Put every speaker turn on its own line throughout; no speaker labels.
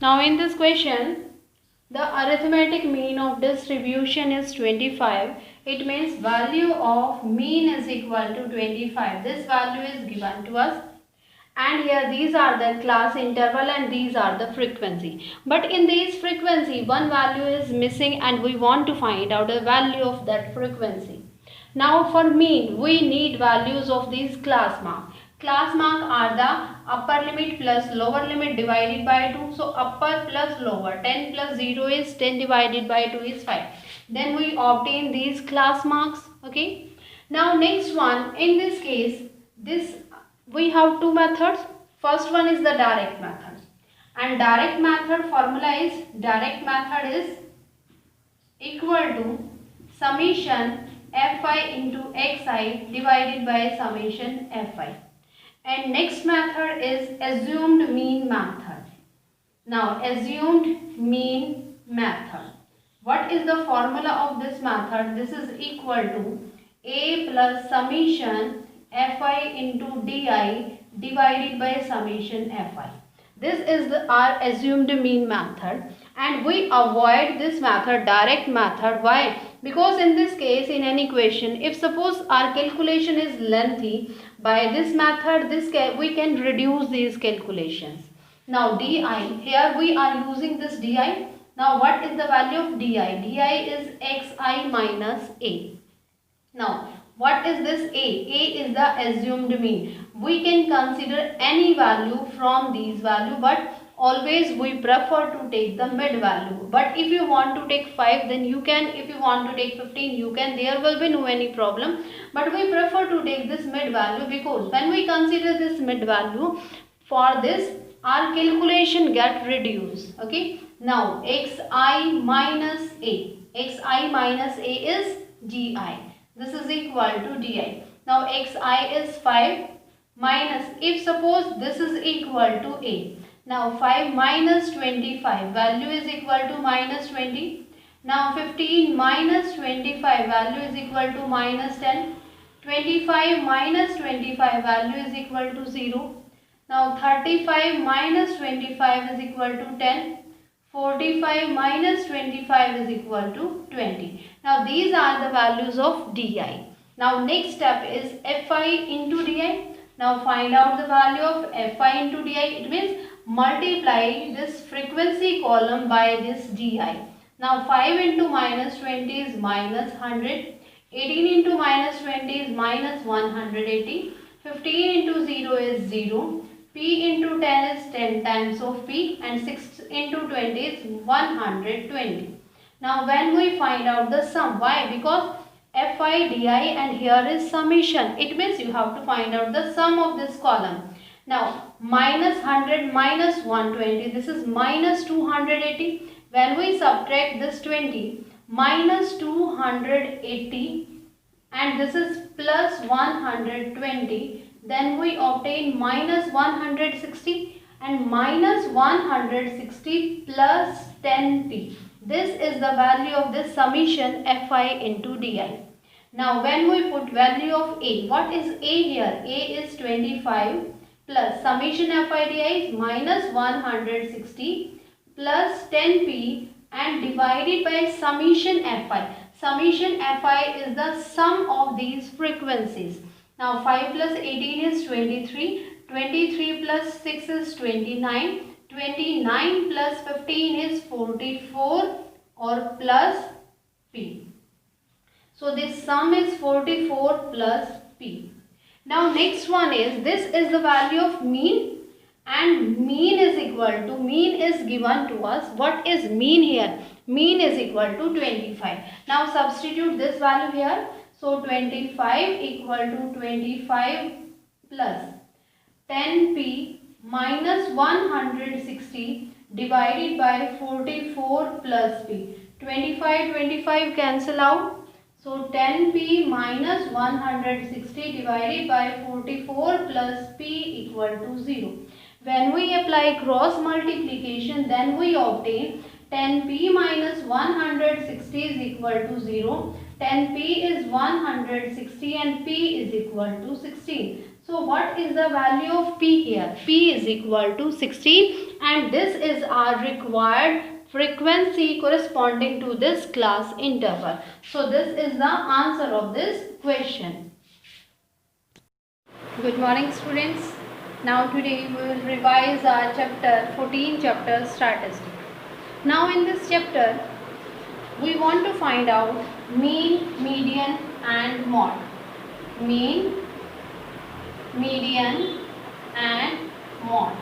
Now in this question, the arithmetic mean of distribution is 25. It means value of mean is equal to 25. This value is given to us. And here these are the class interval and these are the frequency. But in these frequency, one value is missing and we want to find out the value of that frequency. Now for mean, we need values of these class mark. Class mark are the upper limit plus lower limit divided by 2. So upper plus lower. 10 plus 0 is 10 divided by 2 is 5. Then we obtain these class marks. Okay. Now next one, in this case, we have two methods. First one is the direct method. And direct method formula is equal to summation fi into xi divided by summation fi. And next method is assumed mean method. Now assumed mean method. What is the formula of this method? This is equal to a plus summation fi into di divided by summation fi. This is our assumed mean method, and we avoid this method, direct method. Why? Because in this case, in any question, if suppose our calculation is lengthy, by this method we can reduce these calculations. Now di, here we are using this di. Now what is the value of di? Di is xi minus a. Now what is this a? A is the assumed mean. We can consider any value from these value, but always we prefer to take the mid value. But if you want to take 5, then you can. If you want to take 15, you can. There will be no any problem. But we prefer to take this mid value, because when we consider this mid value, for this our calculation get reduced. Okay. Now xi minus a. Xi minus a is gi. This is equal to di. Now xi is 5 minus, if suppose this is equal to a. Now 5 minus 25, value is equal to minus 20. Now 15 minus 25, value is equal to minus 10. 25 minus 25, value is equal to 0. Now 35 minus 25 is equal to 10. 45 minus 25 is equal to 20. Now these are the values of di. Now next step is fi into di. Now find out the value of fi into di. It means multiply this frequency column by this di. Now 5 into minus 20 is minus 100. 18 into minus 20 is minus 180. 15 into 0 is 0. P into 10 is 10 times of P, and 6 into 20 is 120. Now when we find out the sum, why? Because fi di and here is summation. It means you have to find out the sum of this column. Now minus 100 minus 120, this is minus 280. When we subtract this 20, minus 280, and this is plus 120. Then we obtain minus 160, and minus 160 plus 10p. This is the value of this summation fi into di. Now when we put value of a, what is a here? A is 25 plus summation fi di is minus 160 plus 10p and divided by summation fi. Summation fi is the sum of these frequencies. Now 5 plus 18 is 23, 23 plus 6 is 29, 29 plus 15 is 44 or plus p. So this sum is 44 plus p. Now next one is, this is the value of mean, and mean is equal to, mean is given to us. What is mean here? Mean is equal to 25. Now substitute this value here. So 25 equal to 25 plus 10p minus 160 divided by 44 plus p. 25 cancel out. So 10p minus 160 divided by 44 plus p equal to 0. When we apply cross multiplication, then we obtain 10p minus 160 is equal to 0. 10p is 160 and p is equal to 16. So what is the value of p here? P is equal to 16, and this is our required frequency corresponding to this class interval. So this is the answer of this question. Good morning students. Now today we will revise our chapter 14, chapter Statistic. Now in this chapter we want to find out mean, median and mode. Mean, median and mode.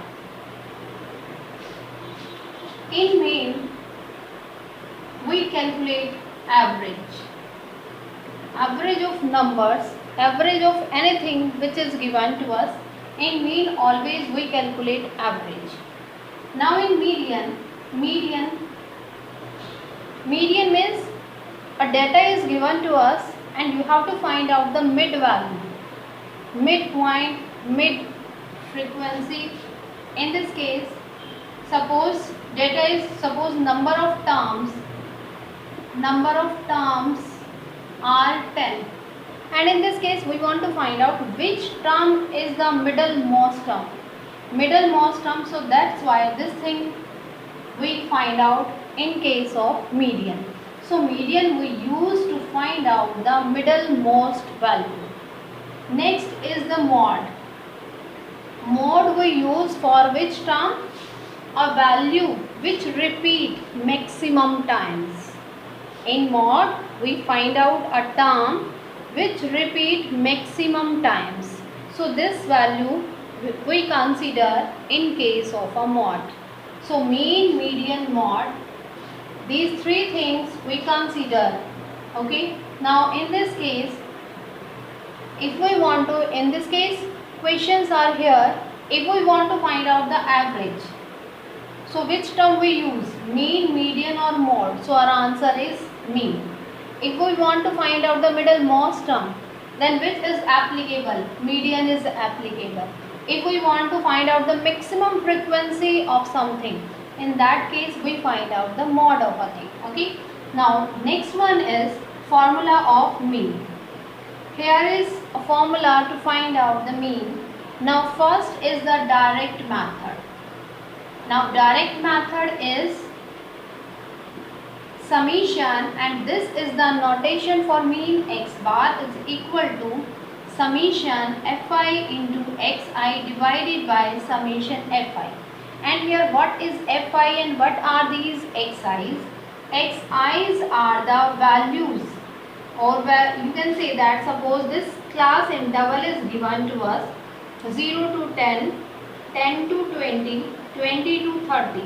In mean we calculate average. Average of numbers, average of anything which is given to us. In mean always we calculate average. Now in median means a data is given to us and you have to find out the mid value, midpoint, mid frequency. In this case, suppose data is number of terms are 10, and in this case we want to find out which term is the middlemost term. So that's why this thing we find out in case of median. So median we use to find out the middlemost value. Next is the mode. Mode we use for which term? A value which repeat maximum times. In mode we find out a term which repeat maximum times. So this value we consider in case of a mode. So mean, median, mode, these three things we consider. Okay. Now in this case, if we want to, in this case questions are here, if we want to find out the average, so which term we use? Mean, median or mode? So our answer is mean. If we want to find out the middlemost term, then which is applicable? Median is applicable. If we want to find out the maximum frequency of something, in that case we find out the mode of a thing. Okay. Now next one is formula of mean. Here is a formula to find out the mean. Now first is the direct method. Now direct method is summation, and this is the notation for mean. X bar is equal to summation fi into xi divided by summation fi. And here what is fi and what are these xi's? Xi's are the values, or you can say that suppose this class interval is given to us 0 to 10, 10 to 20, 20 to 30.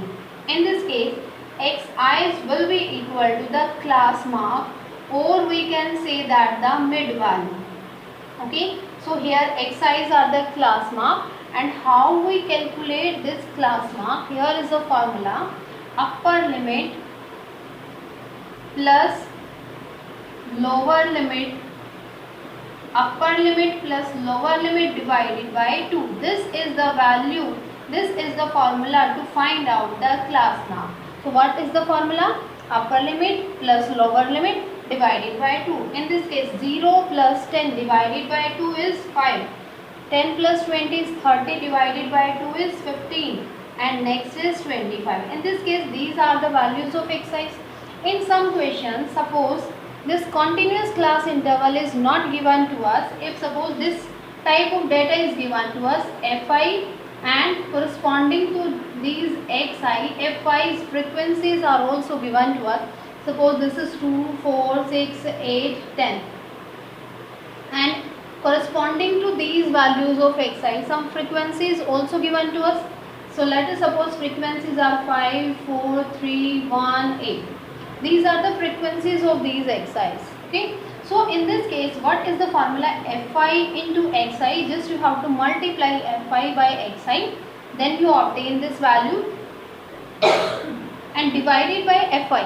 In this case xi's will be equal to the class mark, or we can say that the mid value. Okay, so here xi's are the class mark, and how we calculate this class mark? Here is a formula: upper limit plus lower limit, upper limit plus lower limit divided by 2. This is the value, this is the formula to find out the class mark. So what is the formula? Upper limit plus lower limit divided by 2. In this case 0 plus 10 divided by 2 is 5. 10 plus 20 is 30 divided by 2 is 15. And next is 25. In this case these are the values of xi's. In some questions, suppose this continuous class interval is not given to us. If suppose this type of data is given to us, fi, and corresponding to these xi, fi's frequencies are also given to us. Suppose this is 2, 4, 6, 8, 10, and corresponding to these values of xi, some frequencies also given to us. So let us suppose frequencies are 5, 4, 3, 1, 8. These are the frequencies of these xi's. Okay. So in this case, what is the formula? fi into xi, just you have to multiply fi by xi, then you obtain this value and divide it by fi.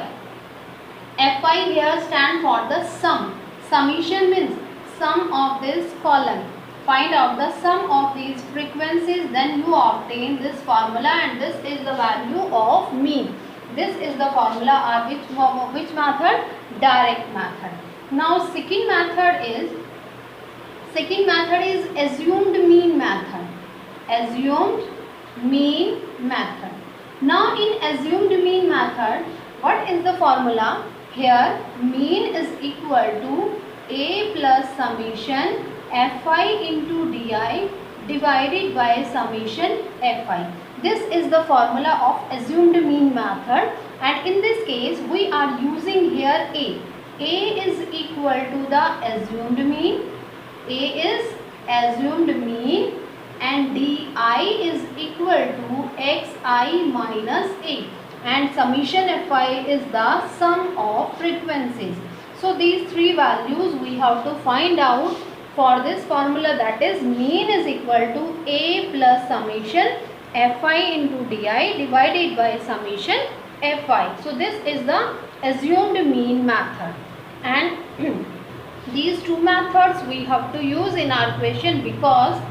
Fi here stand for the sum. Summation means sum of this column. Find out the sum of these frequencies, then you obtain this formula, and this is the value of mean. This is the formula or which method? Direct method. Now second method is assumed mean method. Assumed mean method. Now in assumed mean method, what is the formula? Here mean is equal to A plus summation Fi into Di divided by summation Fi. This is the formula of assumed mean method, and in this case we are using here A. A is equal to the assumed mean. A is assumed mean and Di is equal to Xi minus A, and summation Fi is the sum of frequencies. So these three values we have to find out for this formula, that is mean is equal to A plus summation Fi into Di divided by summation Fi. So this is the assumed mean method, and these two methods we have to use in our question, because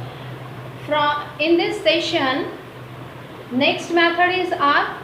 in this session next method is our